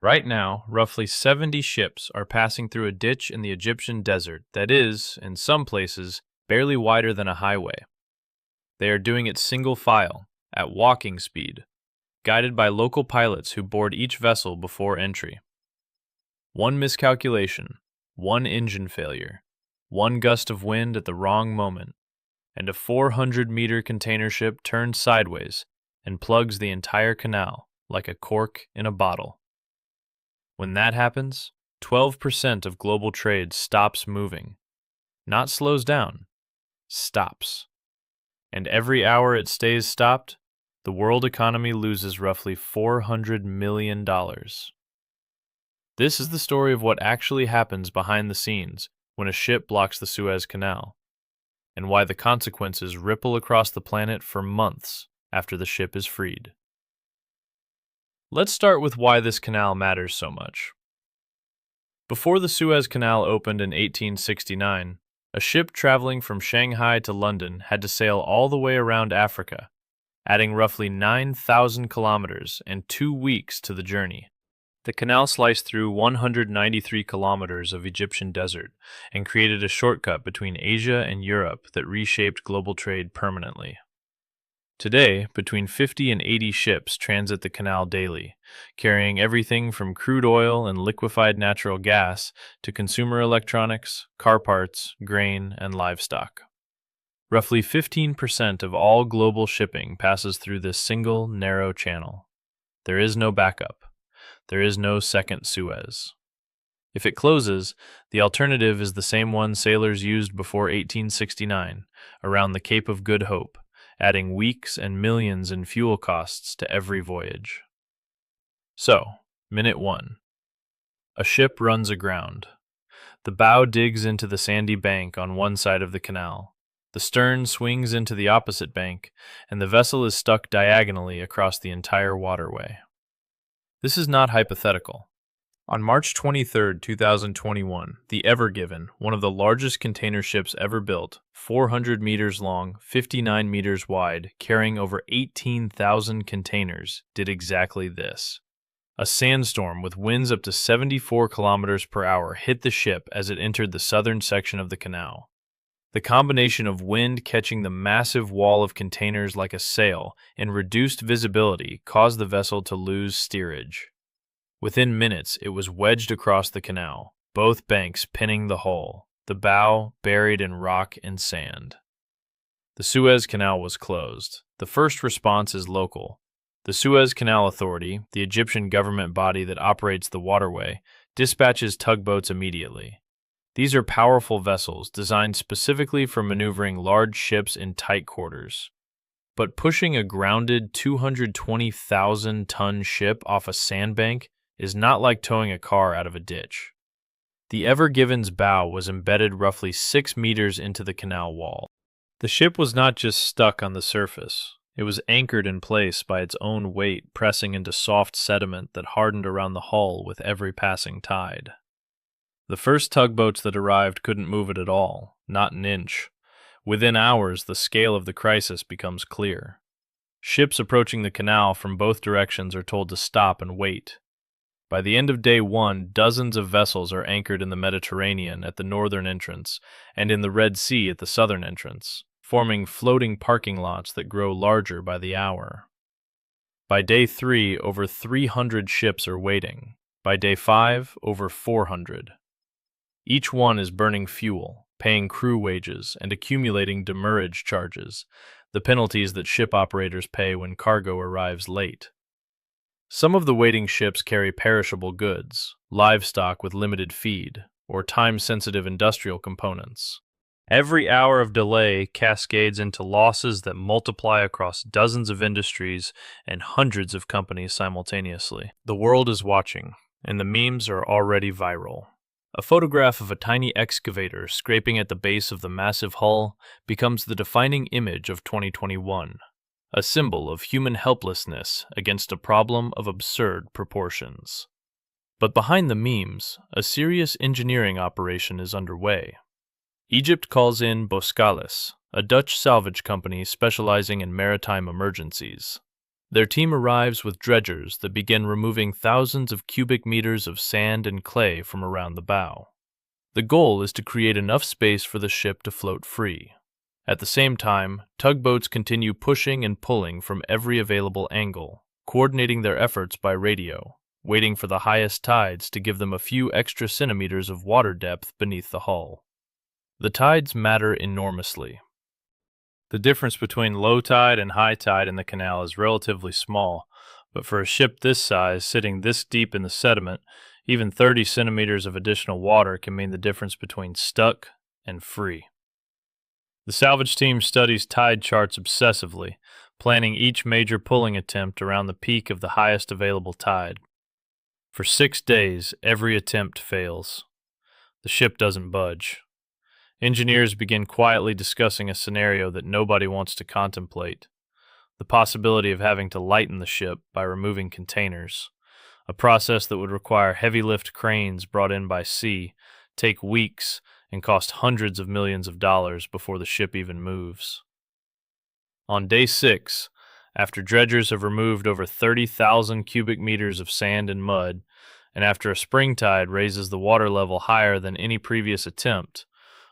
Right now, roughly 70 ships are passing through a ditch in the Egyptian desert that is, in some places, barely wider than a highway. They are doing it single file, at walking speed, guided by local pilots who board each vessel before entry. One miscalculation, one engine failure, one gust of wind at the wrong moment, and a 400-meter container ship turns sideways and plugs the entire canal like a cork in a bottle. When that happens, 12% of global trade stops moving. Not slows down, stops. And every hour it stays stopped, the world economy loses roughly $400 million. This is the story of what actually happens behind the scenes when a ship blocks the Suez Canal, and why the consequences ripple across the planet for months after the ship is freed. Let's start with why this canal matters so much. Before the Suez Canal opened in 1869, a ship traveling from Shanghai to London had to sail all the way around Africa, adding roughly 9,000 kilometers and 2 weeks to the journey. The canal sliced through 193 kilometers of Egyptian desert and created a shortcut between Asia and Europe that reshaped global trade permanently. Today, between 50 and 80 ships transit the canal daily, carrying everything from crude oil and liquefied natural gas to consumer electronics, car parts, grain, and livestock. Roughly 15% of all global shipping passes through this single, narrow channel. There is no backup. There is no second Suez. If it closes, the alternative is the same one sailors used before 1869, around the Cape of Good Hope, adding weeks and millions in fuel costs to every voyage. So, minute 1. A ship runs aground. The bow digs into the sandy bank on one side of the canal. The stern swings into the opposite bank, and the vessel is stuck diagonally across the entire waterway. This is not hypothetical. On March 23, 2021, the Ever Given, one of the largest container ships ever built, 400 meters long, 59 meters wide, carrying over 18,000 containers, did exactly this. A sandstorm with winds up to 74 kilometers per hour hit the ship as it entered the southern section of the canal. The combination of wind catching the massive wall of containers like a sail and reduced visibility caused the vessel to lose steerage. Within minutes, it was wedged across the canal, both banks pinning the hull, the bow buried in rock and sand. The Suez Canal was closed. The first response is local. The Suez Canal Authority, the Egyptian government body that operates the waterway, dispatches tugboats immediately. These are powerful vessels designed specifically for maneuvering large ships in tight quarters. But pushing a grounded 220,000-ton ship off a sandbank is not like towing a car out of a ditch. The Ever Given's bow was embedded roughly 6 meters into the canal wall. The ship was not just stuck on the surface. It was anchored in place by its own weight pressing into soft sediment that hardened around the hull with every passing tide. The first tugboats that arrived couldn't move it at all, not an inch. Within hours, the scale of the crisis becomes clear. Ships approaching the canal from both directions are told to stop and wait. By the end of day 1, dozens of vessels are anchored in the Mediterranean at the northern entrance and in the Red Sea at the southern entrance, forming floating parking lots that grow larger by the hour. By day 3, over 300 ships are waiting. By day 5, over 400. Each one is burning fuel, paying crew wages, and accumulating demurrage charges, the penalties that ship operators pay when cargo arrives late. Some of the waiting ships carry perishable goods, livestock with limited feed, or time-sensitive industrial components. Every hour of delay cascades into losses that multiply across dozens of industries and hundreds of companies simultaneously. The world is watching, and the memes are already viral. A photograph of a tiny excavator scraping at the base of the massive hull becomes the defining image of 2021, a symbol of human helplessness against a problem of absurd proportions. But behind the memes, a serious engineering operation is underway. Egypt calls in Boskalis, a Dutch salvage company specializing in maritime emergencies. Their team arrives with dredgers that begin removing thousands of cubic meters of sand and clay from around the bow. The goal is to create enough space for the ship to float free. At the same time, tugboats continue pushing and pulling from every available angle, coordinating their efforts by radio, waiting for the highest tides to give them a few extra centimeters of water depth beneath the hull. The tides matter enormously. The difference between low tide and high tide in the canal is relatively small, but for a ship this size sitting this deep in the sediment, even 30 centimeters of additional water can mean the difference between stuck and free. The salvage team studies tide charts obsessively, planning each major pulling attempt around the peak of the highest available tide. For 6 days, every attempt fails. The ship doesn't budge. Engineers begin quietly discussing a scenario that nobody wants to contemplate: the possibility of having to lighten the ship by removing containers, a process that would require heavy lift cranes brought in by sea, take weeks, and cost hundreds of millions of dollars before the ship even moves. On day 6, after dredgers have removed over 30,000 cubic meters of sand and mud, and after a spring tide raises the water level higher than any previous attempt,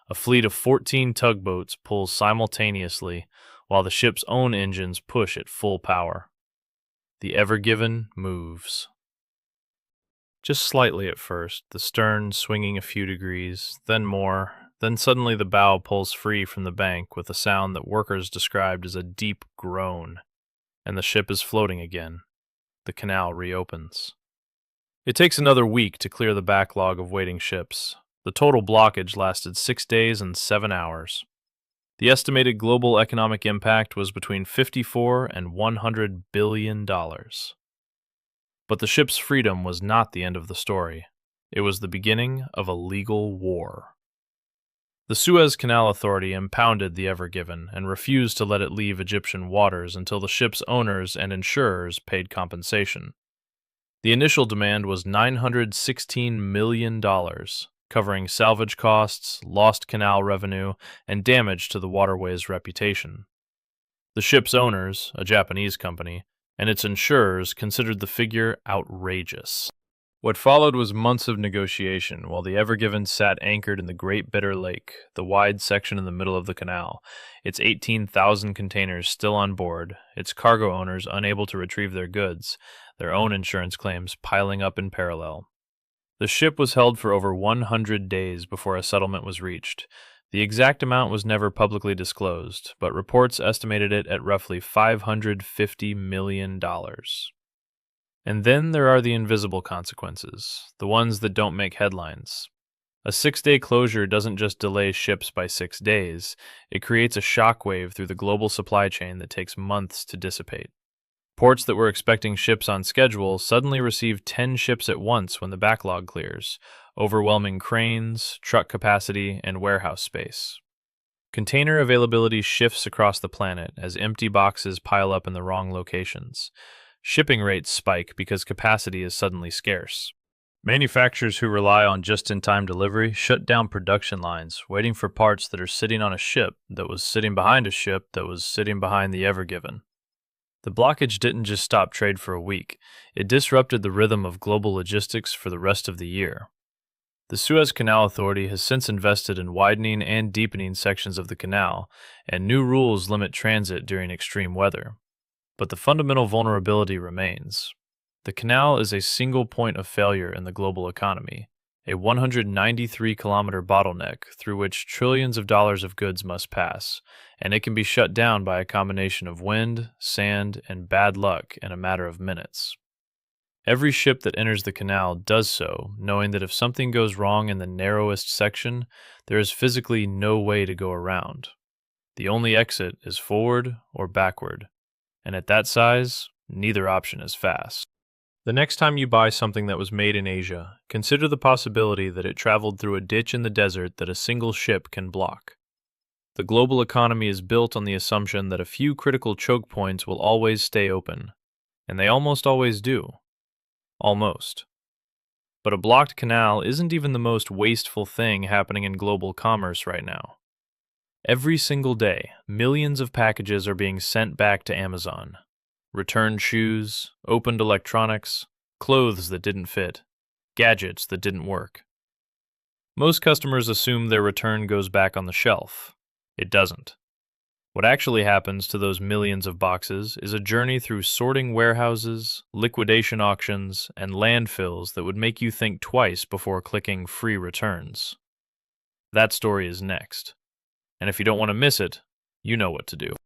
a fleet of 14 tugboats pulls simultaneously while the ship's own engines push at full power. The Ever Given moves. Just slightly at first, the stern swinging a few degrees, then more, then suddenly the bow pulls free from the bank with a sound that workers described as a deep groan, and the ship is floating again. The canal reopens. It takes another week to clear the backlog of waiting ships. The total blockage lasted 6 days and 7 hours. The estimated global economic impact was between $54 and $100 billion. But the ship's freedom was not the end of the story. It was the beginning of a legal war. The Suez Canal Authority impounded the Ever Given and refused to let it leave Egyptian waters until the ship's owners and insurers paid compensation. The initial demand was $916 million, covering salvage costs, lost canal revenue, and damage to the waterway's reputation. The ship's owners, a Japanese company, and its insurers considered the figure outrageous. What followed was months of negotiation while the Ever Given sat anchored in the Great Bitter Lake, the wide section in the middle of the canal, its 18,000 containers still on board, its cargo owners unable to retrieve their goods, their own insurance claims piling up in parallel. The ship was held for over 100 days before a settlement was reached. The exact amount was never publicly disclosed, but reports estimated it at roughly $550 million. And then there are the invisible consequences, the ones that don't make headlines. A 6-day closure doesn't just delay ships by 6 days, it creates a shockwave through the global supply chain that takes months to dissipate. Ports that were expecting ships on schedule suddenly receive 10 ships at once when the backlog clears, overwhelming cranes, truck capacity, and warehouse space. Container availability shifts across the planet as empty boxes pile up in the wrong locations. Shipping rates spike because capacity is suddenly scarce. Manufacturers who rely on just-in-time delivery shut down production lines, waiting for parts that are sitting on a ship that was sitting behind a ship that was sitting behind the Ever Given. The blockage didn't just stop trade for a week, it disrupted the rhythm of global logistics for the rest of the year. The Suez Canal Authority has since invested in widening and deepening sections of the canal, and new rules limit transit during extreme weather. But the fundamental vulnerability remains. The canal is a single point of failure in the global economy, a 193-kilometer bottleneck through which trillions of dollars of goods must pass, and it can be shut down by a combination of wind, sand, and bad luck in a matter of minutes. Every ship that enters the canal does so, knowing that if something goes wrong in the narrowest section, there is physically no way to go around. The only exit is forward or backward, and at that size, neither option is fast. The next time you buy something that was made in Asia, consider the possibility that it traveled through a ditch in the desert that a single ship can block. The global economy is built on the assumption that a few critical choke points will always stay open, and they almost always do. Almost. But a blocked canal isn't even the most wasteful thing happening in global commerce right now. Every single day, millions of packages are being sent back to Amazon. returned shoes, opened electronics, clothes that didn't fit, gadgets that didn't work. Most customers assume their return goes back on the shelf. It doesn't. What actually happens to those millions of boxes is a journey through sorting warehouses, liquidation auctions, and landfills that would make you think twice before clicking free returns. That story is next. And if you don't want to miss it, you know what to do.